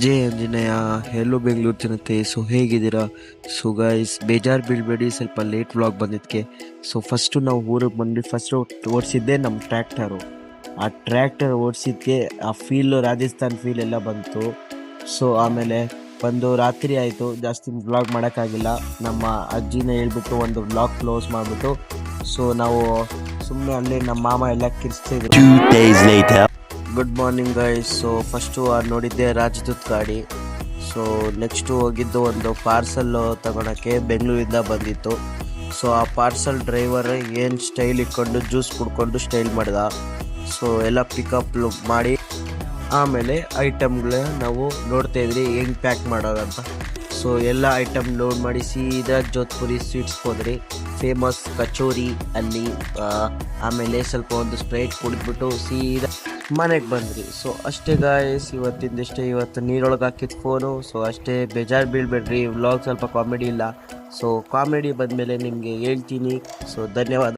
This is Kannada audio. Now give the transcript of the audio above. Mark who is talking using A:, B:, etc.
A: ಜೈ ಆಂಜನೇಯ. ಹೆಲೋ ಬೆಂಗಳೂರು ಜನತೆ. ಸೊ ಹೇಗಿದ್ದೀರಾ? ಸೊ ಗೈಸ್, ಬೇಜಾರು ಬೀಳಬೇಡಿ, ಸ್ವಲ್ಪ ಲೇಟ್ ವ್ಲಾಗ್ ಬಂದಿದ್ದಕ್ಕೆ. ಸೊ ಫಸ್ಟು ನಾವು ಊರಿಗೆ ಬಂದು ಫಸ್ಟು ಓಡಿಸಿದ್ದೆ ನಮ್ಮ ಟ್ರ್ಯಾಕ್ಟರು. ಆ ಟ್ರ್ಯಾಕ್ಟರ್ ಓಡಿಸಿದ್ಕೆ ಆ ಫೀಲು, ರಾಜಸ್ಥಾನ್ ಫೀಲ್ ಎಲ್ಲ ಬಂತು. ಸೊ ಆಮೇಲೆ ಬಂದು ರಾತ್ರಿ ಆಯಿತು, ಜಾಸ್ತಿ ವ್ಲಾಗ್ ಮಾಡೋಕ್ಕಾಗಿಲ್ಲ. ನಮ್ಮ ಅಜ್ಜಿನ ಹೇಳ್ಬಿಟ್ಟು ಒಂದು ವ್ಲಾಗ್ ಕ್ಲೋಸ್ ಮಾಡಿಬಿಟ್ಟು ಸೊ ನಾವು ಸುಮ್ಮನೆ ಅಲ್ಲೇ ನಮ್ಮ ಮಾಮ ಎಲ್ಲ ಕಿರ್ಸ್ತಿದ್ರು.
B: 2 days later.
A: Good morning guys. So first ನೋಡಿದ್ದೆ ರಾಜದೂತ್ ಗಾಡಿ. ಸೊ ನೆಕ್ಸ್ಟು ಹೋಗಿದ್ದು ಒಂದು ಪಾರ್ಸಲ್ ತಗೊಳಕ್ಕೆ, ಬೆಂಗಳೂರಿಂದ ಬಂದಿತ್ತು. ಸೊ ಆ ಪಾರ್ಸಲ್ ಡ್ರೈವರ್ ಏನು ಸ್ಟೈಲ್ ಇಟ್ಕೊಂಡು ಜ್ಯೂಸ್ ಕುಡ್ಕೊಂಡು ಸ್ಟೈಲ್ ಮಾಡ್ದ. ಸೊ ಎಲ್ಲ ಪಿಕಪ್ ಮಾಡಿ ಆಮೇಲೆ ಐಟಮ್ಗಳ ನಾವು ನೋಡ್ತಾ ಇದ್ರಿ ಹೆಂಗೆ ಪ್ಯಾಕ್ ಮಾಡೋದಂತ. ಸೊ ಎಲ್ಲ ಐಟಮ್ ಲೋಡ್ ಮಾಡಿ ಸೀದಾ ಜೋಧ್ಪುರಿ ಸ್ವೀಟ್ಸ್ಗೆ ಹೋದ್ರಿ. ಫೇಮಸ್ ಕಚೋರಿ ಅಲ್ಲಿ. ಆಮೇಲೆ ಸ್ವಲ್ಪ ಒಂದು ಸ್ಪ್ರೈಟ್ ಕುಡಿದ್ಬಿಟ್ಟು ಸೀದಾ ಮನೆಗೆ ಬಂದ್ರಿ. ಸೊ ಅಷ್ಟೇ ಗಾಯ್ಸ್, ಇವತ್ತಿಂದಷ್ಟೇ. ಇವತ್ತು ನೀರೊಳಗೆ ಹಾಕಿದ ಫೋನು. ಸೊ ಅಷ್ಟೇ, ಬೇಜಾರು ಬೀಳ್ಬೇಡ್ರಿ, ವ್ಲಾಗ್ ಸ್ವಲ್ಪ ಕಾಮಿಡಿ ಇಲ್ಲ. ಸೊ ಕಾಮಿಡಿ ಬಂದಮೇಲೆ ನಿಮಗೆ ಹೇಳ್ತೀನಿ. ಸೊ ಧನ್ಯವಾದ.